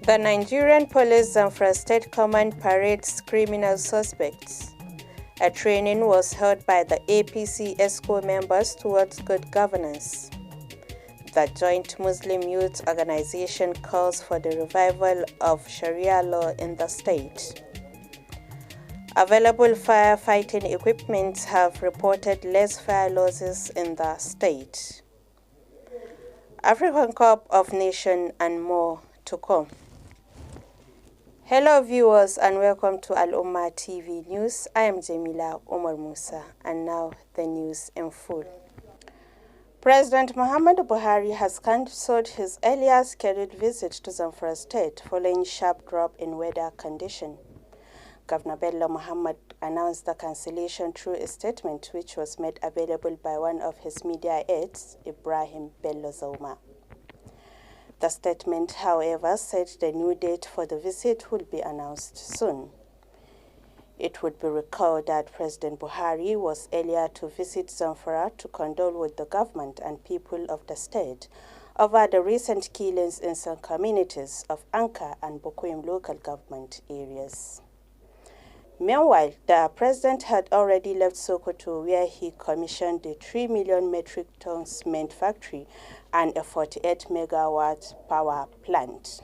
The Nigerian Police Zamfara State Command parades criminal suspects. A training was held by the APC ESCO members towards good governance. The Joint Muslim Youth Organization calls for the revival of Sharia law in the state. Available firefighting equipment have reported less fire losses in the state. African Cup of Nations and more to come. Hello viewers and welcome to Al Ummah TV News. I am Jamila Omar Musa and now the news in full. President Muhammadu Buhari has cancelled his earlier scheduled visit to Zamfara State following sharp drop in weather condition. Governor Bello Muhammad announced the cancellation through a statement which was made available by one of his media aides, Ibrahim Bello Zauma. The statement, however, said the new date for the visit will be announced soon. It would be recalled that President Buhari was earlier to visit Zamfara to condole with the government and people of the state over the recent killings in some communities of Anka and Bokoim local government areas. Meanwhile, the president had already left Sokoto, where he commissioned the 3 million metric ton cement factory and a 48 megawatt power plant.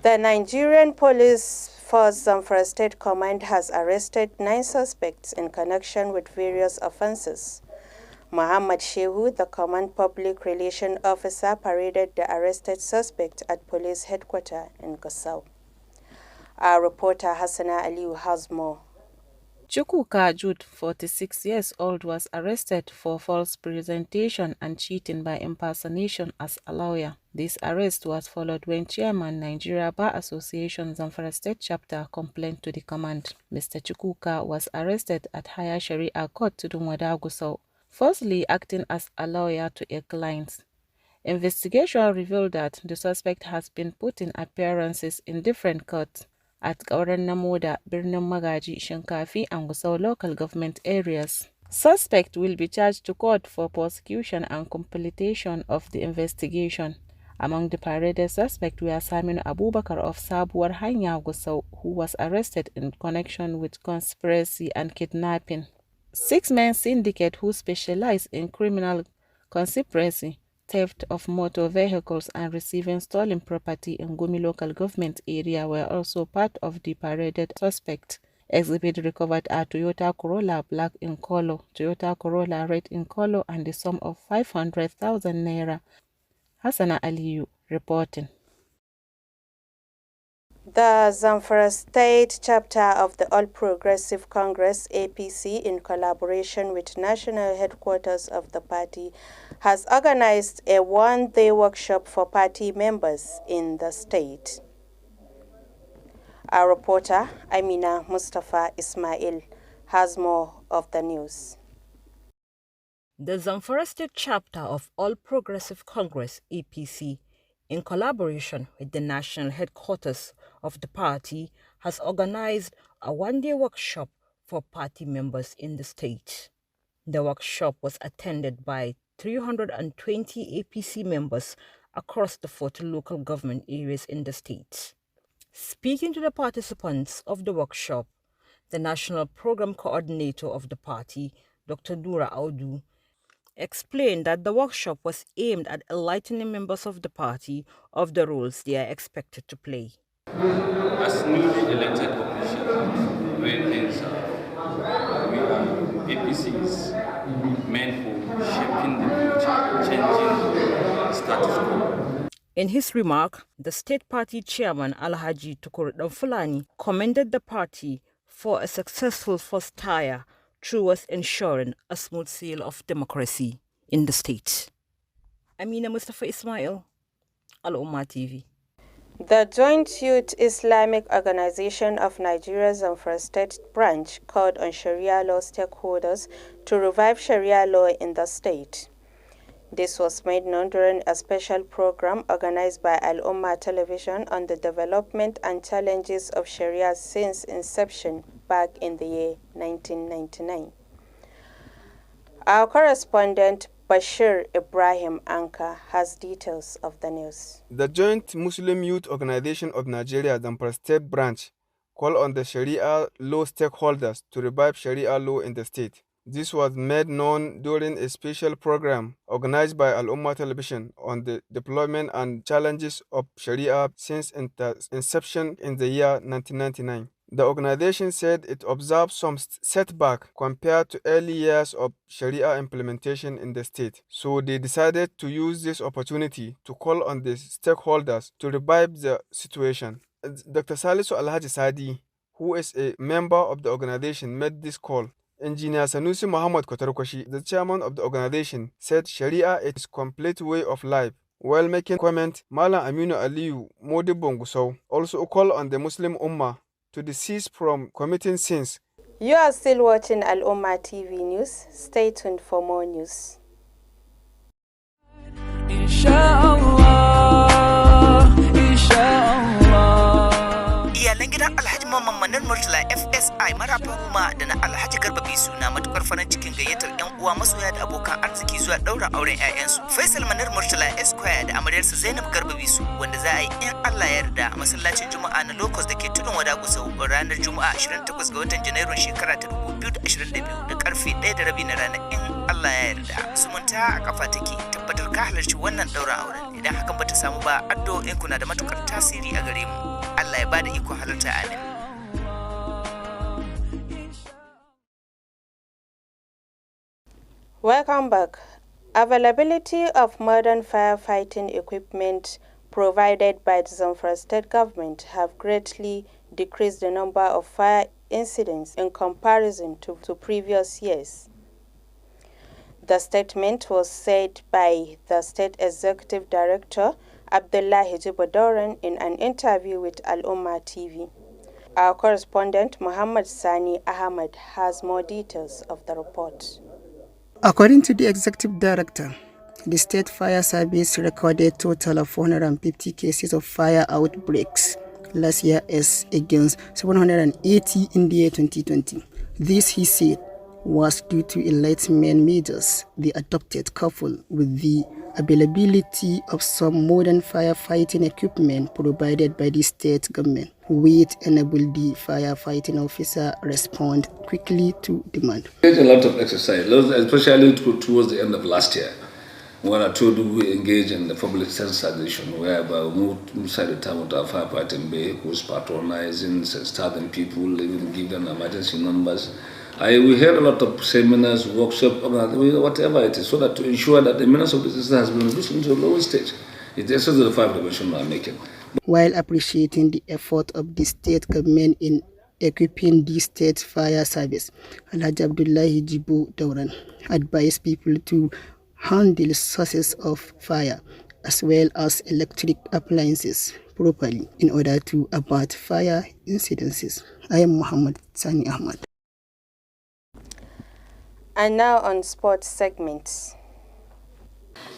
The Nigerian Police Force Zamfara State Command has arrested 9 suspects in connection with various offenses. Muhammad Shehu, the command public relations officer, paraded the arrested suspect at police headquarters in Gusau. Our reporter Hassana Aliu has more. Chukwuka Jude, 46 years old, was arrested for false presentation and cheating by impersonation as a lawyer. This arrest was followed when Chairman Nigeria Bar Association Zamfara State Chapter complained to the command. Mr. Chukwuka was arrested at Higher Sharia Court to Dumwada Gusau, falsely acting as a lawyer to a client. Investigation revealed that the suspect has been putting appearances in different courts at Gauran Namoda, Birnin Magaji, Shinkafi and Gusau local government areas. Suspect will be charged to court for prosecution and completion of the investigation. Among the paraded suspects were Saminu Abubakar of Sabuwar Hanya Gusau, who was arrested in connection with conspiracy and kidnapping. 6-man syndicate who specialize in criminal conspiracy, theft of motor vehicles and receiving stolen property in Gumi local government area were also part of the paraded suspect. Exhibit recovered a Toyota Corolla black in color, Toyota Corolla red in color and the sum of 500,000 naira. Hassana Aliyu reporting. The Zamfara State chapter of the All Progressive Congress APC, in collaboration with national headquarters of the party, has organized a one-day workshop for party members in the state. Our reporter, Amina Mustafa Ismail, has more of the news. The Zamfara State chapter of All Progressive Congress APC, in collaboration with the national headquarters of the party, has organized a one-day workshop for party members in the state. The workshop was attended by 320 APC members across the 40 local government areas in the state. Speaking to the participants of the workshop, the national program coordinator of the party, Dr. Nura Audu, explained that the workshop was aimed at enlightening members of the party of the roles they are expected to play. As newly elected officials, doing things, we are APCs meant for shaping the future, changing the status quo. In his remark, the state party chairman Alhaji Tukur Fulani commended the party for a successful first tire towards ensuring a smooth sail of democracy in the state. Amina Mustafa Ismail, Al Ummah TV. The Joint Youth Islamic Organization of Nigeria's Zamfara State branch called on Sharia law stakeholders to revive Sharia law in the state. This was made known during a special program organized by Al Ummah Television on the development and challenges of Sharia since inception back in the year 1999. Our correspondent Bashir Ibrahim Anka has details of the news. The Joint Muslim Youth Organization of Nigeria Zamfara State Branch called on the Sharia law stakeholders to revive Sharia law in the state. This was made known during a special program organized by Al Ummah Television on the deployment and challenges of Sharia since inception in the year 1999. The organization said it observed some setback compared to early years of Sharia implementation in the state. So they decided to use this opportunity to call on the stakeholders to revive the situation. Dr. Salisu Alhaji Sadi, who is a member of the organization, made this call. Engineer Sanusi Muhammad Kotarkoshi, the chairman of the organization, said Sharia is a complete way of life. While making comment, Malam Aminu Aliyu Modibbo Gusau also called on the Muslim Ummah to desist from committing sins. You are still watching Al Ummah TV News. Stay tuned for more news. Iyalan gidan Alhaji Mamman Manar Murtala FSI marafin Ruma da na Alhaji Garba Bisu na matukar farin cikin gayyatar ƴan uwa masoya da abokan arziki zuwa daura auren ƴaƴansu. Faisal Manar Murtala Esquire da amaryarsa Zainab Garba Bisu wanda za a yi in Allah ya yarda a masallacin Juma'a na Locust da ke tudun wada Gusau ranar Juma'a 28 ga watan Janairun shekara ta 2022 da karfe 1:30 na rana in Allah ya yarda. Zumunta a kafa take tabbatar ka halarci wannan daura auren. Idan hakan bata samu ba addu'o'in kuna da matukar tasiri a gare mu. Allah ya bada iko halarta amin. Welcome back. Availability of modern firefighting equipment provided by the Zamfara state government have greatly decreased the number of fire incidents in comparison to previous years. The statement was said by the State Executive Director, Abdullahi Jibodoran, in an interview with Al Ummah TV. Our correspondent, Muhammad Sani Ahmed, has more details of the report. According to the Executive Director, the State Fire Service recorded a total of 450 cases of fire outbreaks last year as against 780 in the year 2020. This, he said, was due to enlightenment measures they adopted coupled with the availability of some modern firefighting equipment provided by the state government, which enabled the firefighting officer respond quickly to demand. There's a lot of exercise, especially towards the end of last year, when I told you we engage in the public sensitization, whereby we moved inside the town with our firefighting vehicles, patronizing, starting people, even give them emergency numbers. We had a lot of seminars, workshops, whatever it is, so that to ensure that the menace of disaster has been reduced into the lowest stage. It's the essence of the 5 dimensions we are making. While appreciating the effort of the state government in equipping the state fire service, Alhaji Abdullahi Jibodoran advised people to handle sources of fire as well as electric appliances properly in order to avert fire incidences. I am Muhammad Sani Ahmad. And now on sports segments.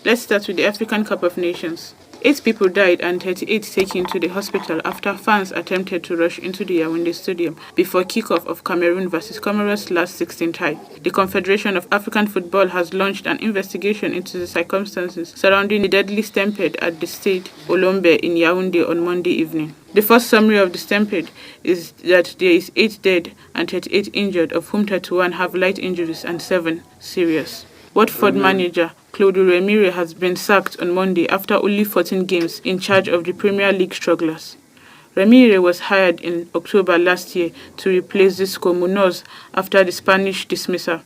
Let's start with the African Cup of Nations. 8 people died and 38 taken to the hospital after fans attempted to rush into the Yaoundé Stadium before kickoff of Cameroon vs Comoros last 16 tie. The Confederation of African Football has launched an investigation into the circumstances surrounding the deadly stampede at the Stade Olombe in Yaoundé on Monday evening. The first summary of the stampede is that there is 8 dead and 38 injured, of whom 31 have light injuries and 7 serious. Watford manager Claudio Ranieri has been sacked on Monday after only 14 games in charge of the Premier League strugglers. Ranieri was hired in October last year to replace Xisco Munoz after the Spanish dismissal.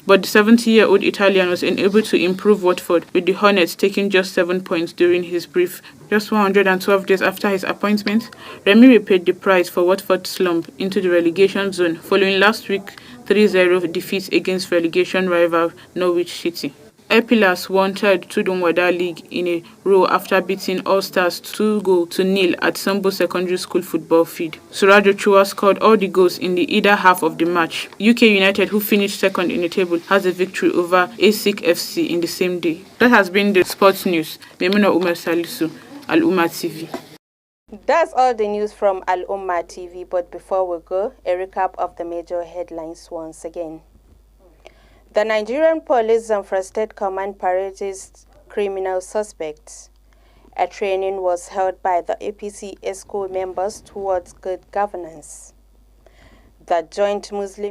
But the 70-year-old Italian was unable to improve Watford, with the Hornets taking just 7 points during his brief. Just 112 days after his appointment, Ranieri paid the price for Watford's slump into the relegation zone following last week's 3-0 defeat against relegation rival Norwich City. Epilas won third Tudun Wada League in a row after beating All Stars 2-0 at Sambo Secondary School football field. Surajo Chua scored all the goals in the either half of the match. UK United, who finished second in the table, has a victory over ASIC FC in the same day. That has been the sports news. Memuna Umar Salisu, Al Ummah TV. That's all the news from Al Ummah TV, but before we go, a recap of the major headlines once again. The Nigerian Police Zamfara State Command parages criminal suspects. A training was held by the APC ESCO members towards good governance. The joint Muslim